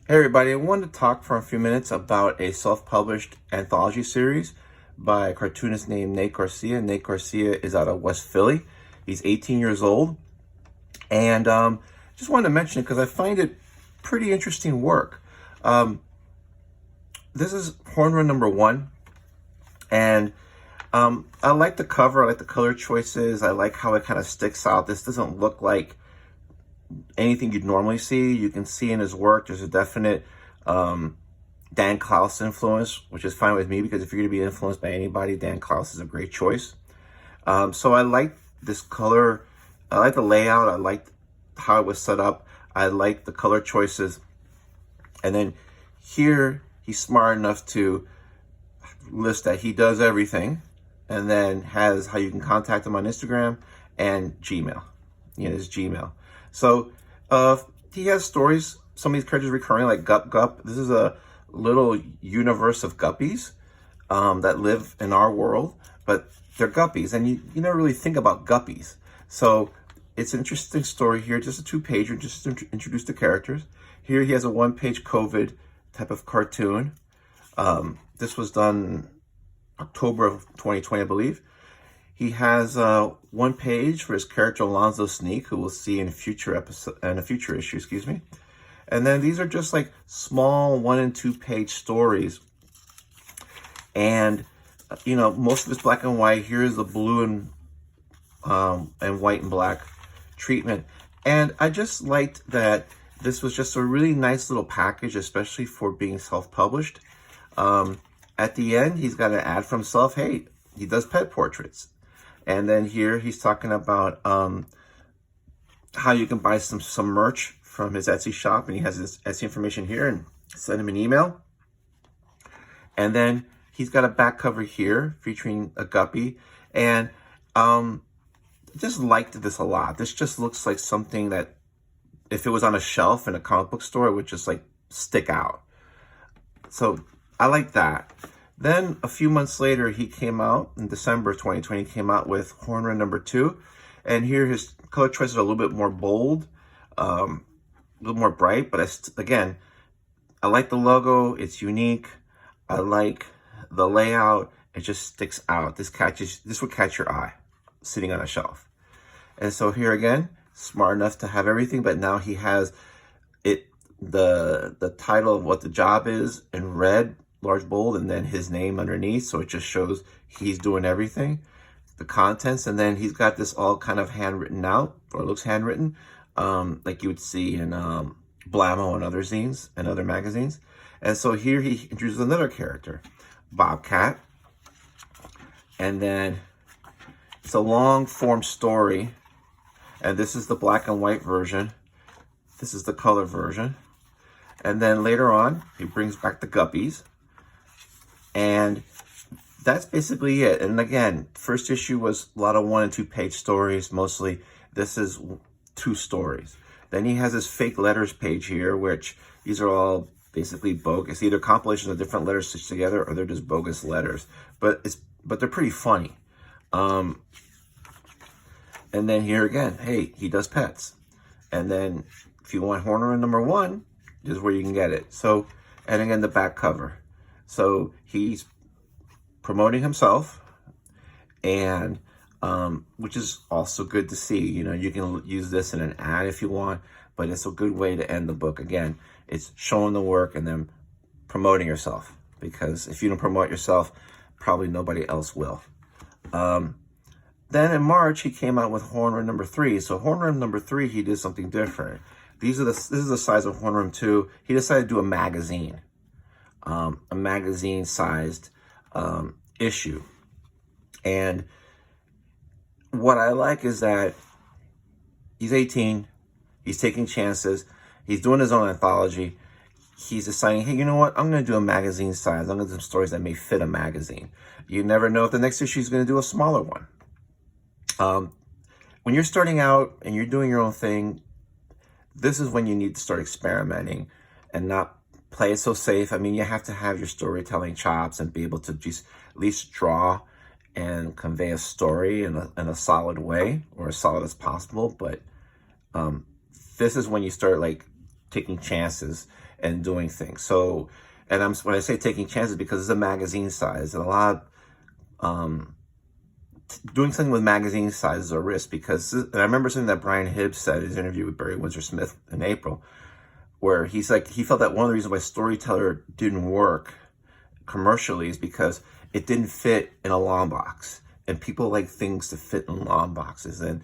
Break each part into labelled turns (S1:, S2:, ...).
S1: Hey everybody, I wanted to talk for a few minutes about a self-published anthology series by a cartoonist named Nate Garcia. Nate Garcia is out of West Philly. He's 18 years old, and just wanted to mention it because I find it pretty interesting work. Um, this is Hornrim #1, and I like the cover, I like the color choices, I like how it kind of sticks out. This doesn't look like anything you'd normally see. You can see in his work there's a definite Dan Clowes influence, which is fine with me because if you're going to be influenced by anybody, Dan Clowes is a great choice. So I like this color. I like the layout. I like how it was set up. I like the color choices. And then here, he's smart enough to list that he does everything, and then has how you can contact him on Instagram and Gmail. His Gmail. So he has stories. Some of these characters recurring, like Gup Gup. This is a little universe of guppies that live in our world, but they're guppies, and you never really think about guppies. So it's an interesting story here, just a 2-pager, just to introduce the characters. Here he has a 1-page COVID type of cartoon. This was done October of 2020, I believe. He has 1 page for his character Alonzo Sneak, who we'll see in a future issue, excuse me. And then these are just like small 1- and 2-page stories. And most of it's black and white. Here's the blue and white and black treatment. And I just liked that this was just a really nice little package, especially for being self-published. At the end, he's got an ad for himself. Hey, he does pet portraits. And then here he's talking about how you can buy some merch from his Etsy shop, and he has his Etsy information here, and send him an email. And then he's got a back cover here featuring a guppy, and just liked this a lot. This just looks like something that if it was on a shelf in a comic book store, it would just like stick out. So I like that. Then a few months later, he came out in December of 2020, he came out with Hornrim #2. And here his color choices are a little bit more bold, a little more bright. But again, I like the logo. It's unique. I like the layout. It just sticks out. This would catch your eye sitting on a shelf. And so here again, smart enough to have everything, but now he has the title of what the job is in red, large bold, and then his name underneath, so it just shows he's doing everything, the contents. And then he's got this all kind of handwritten out, or it looks handwritten, like you would see in Blammo and other zines and other magazines. And so here he introduces another character, Bobcat, and then it's a long form story, and this is the black and white version, this is the color version. And then later on he brings back the guppies. And that's basically it. And again, first issue was a lot of 1- and 2-page stories, mostly. This is 2 stories. Then he has his fake letters page here, which these are all basically bogus. Either compilations of different letters stitched together, or they're just bogus letters. But they're pretty funny. And then here again, hey, he does pets. And then if you want Hornrim #1, this is where you can get it. So, and again, the back cover. So he's promoting himself, and which is also good to see. You can use this in an ad if you want, but it's a good way to end the book. Again, it's showing the work and then promoting yourself, because if you don't promote yourself, probably nobody else will. Then in March, he came out with Hornrim #3. So Hornrim #3, he did something different. This is the size of Hornrim 2. He decided to do a magazine. A magazine-sized issue. And what I like is that he's 18, he's taking chances, he's doing his own anthology, he's deciding, hey, you know what, I'm going to do a magazine size, I'm going to do some stories that may fit a magazine. You never know if the next issue is going to do a smaller one. When you're starting out and you're doing your own thing, this is when you need to start experimenting and not play it so safe. I mean, you have to have your storytelling chops and be able to just at least draw and convey a story in a solid way, or as solid as possible. But this is when you start like taking chances and doing things. So, and when I say taking chances, because it's a magazine size, and a lot of doing something with magazine size is a risk, because, and I remember something that Brian Hibbs said in his interview with Barry Windsor-Smith in April, where he's like, he felt that one of the reasons why Storyteller didn't work commercially is because it didn't fit in a long box, and people like things to fit in long boxes, and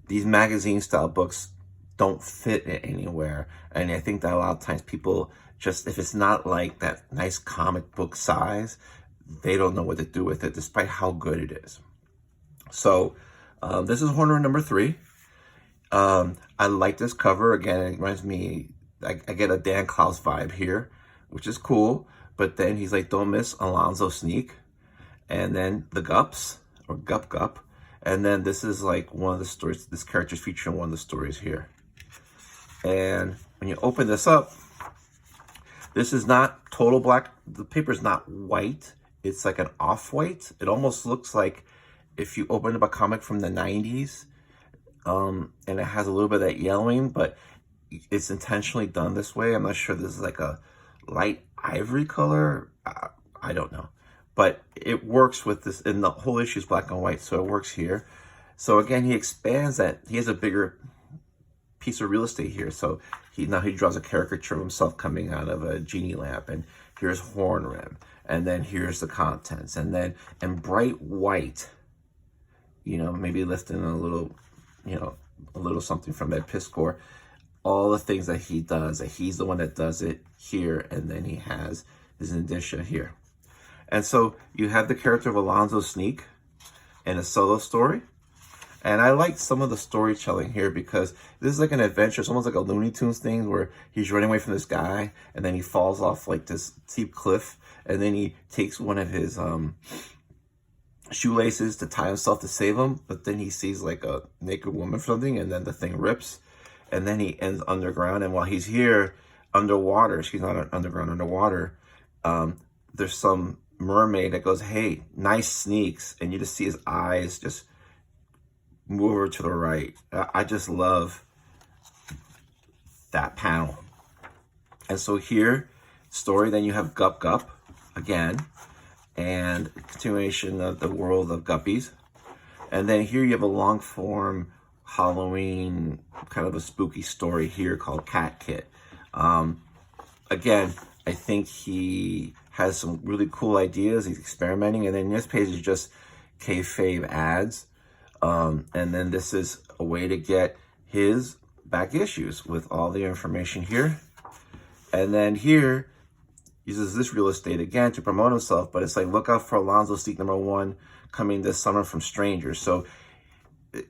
S1: these magazine style books don't fit it anywhere. And I think that a lot of times people just, if it's not like that nice comic book size, they don't know what to do with it, despite how good it is. So this is Hornrim number 3. I like this cover. Again, it reminds me, I get a Dan Clowes vibe here, which is cool. But then he's like, don't miss Alonzo Sneak. And then the Gups, or Gup Gup. And then this is like one of the stories, this character's featured in one of the stories here. And when you open this up, this is not total black. The paper's not white. It's like an off-white. It almost looks like if you open up a comic from the 90s, and it has a little bit of that yellowing, but it's intentionally done this way. I'm not sure this is like a light ivory color. I don't know. But it works with this, and the whole issue is black and white, so it works here. So again, he expands that. He has a bigger piece of real estate here. So now he draws a caricature of himself coming out of a genie lamp, and here's Hornrim, and then here's the contents, and then in bright white, you know, maybe lifting a little, you know, a little something from Episdoe, all the things that he does, that he's the one that does it here, and then he has his indicia here. And so you have the character of Alonzo Sneak in a solo story. And I like some of the storytelling here, because this is like an adventure. It's almost like a Looney Tunes thing where he's running away from this guy, and then he falls off like this steep cliff, and then he takes one of his shoelaces to tie himself to save him, but then he sees like a naked woman or something, and then the thing rips, and then he ends underground. And while he's here underwater, she's not underground, underwater, there's some mermaid that goes, hey, nice sneaks, and you just see his eyes just move over to the right. I just love that panel. And so here, story, then you have Gup Gup again, and continuation of the world of guppies. And then here you have a long form Halloween, kind of a spooky story here called Cat Kit. Again, I think he has some really cool ideas. He's experimenting. And then this page is just kayfabe ads. And then this is a way to get his back issues with all the information here. And then here, uses this real estate again to promote himself, but it's like, look out for Alonzo Sneak #1 coming this summer from strangers. So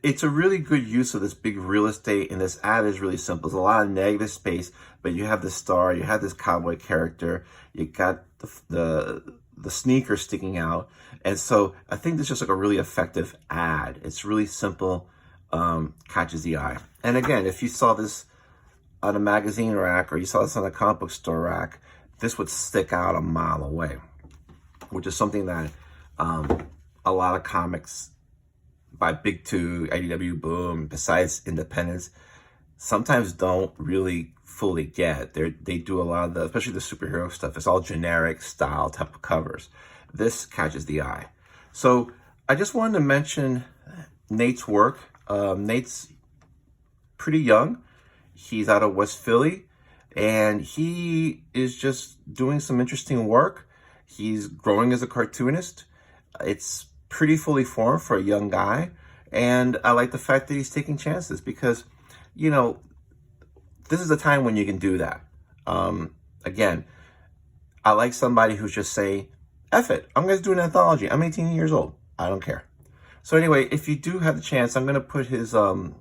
S1: it's a really good use of this big real estate, and this ad is really simple. There's a lot of negative space, but you have the star, you have this cowboy character, you got the sneaker sticking out. And so I think this is just like a really effective ad. It's really simple, catches the eye. And again, if you saw this on a magazine rack, or you saw this on a comic book store rack, this would stick out a mile away, which is something that a lot of comics by Big Two, IDW, Boom, besides independents, sometimes don't really fully get. They do a lot of the, especially the superhero stuff, it's all generic style type of covers. This catches the eye. So I just wanted to mention Nate's work. Nate's pretty young. He's out of West Philly, and he is just doing some interesting work. He's growing as a cartoonist. It's pretty fully formed for a young guy, and I like the fact that he's taking chances, because, you know, this is the time when you can do that. Again, I like somebody who's just saying, F it, I'm going to do an anthology. I'm 18 years old. I don't care. So anyway, if you do have the chance, I'm going to put his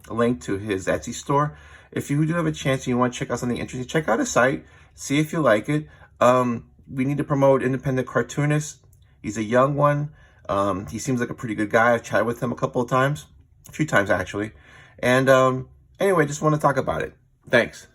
S1: link to his Etsy store. If you do have a chance and you want to check out something interesting, check out his site, see if you like it. We need to promote independent cartoonists. He's a young one. He seems like a pretty good guy. I've chatted with him a few times actually. And anyway, just want to talk about it. Thanks.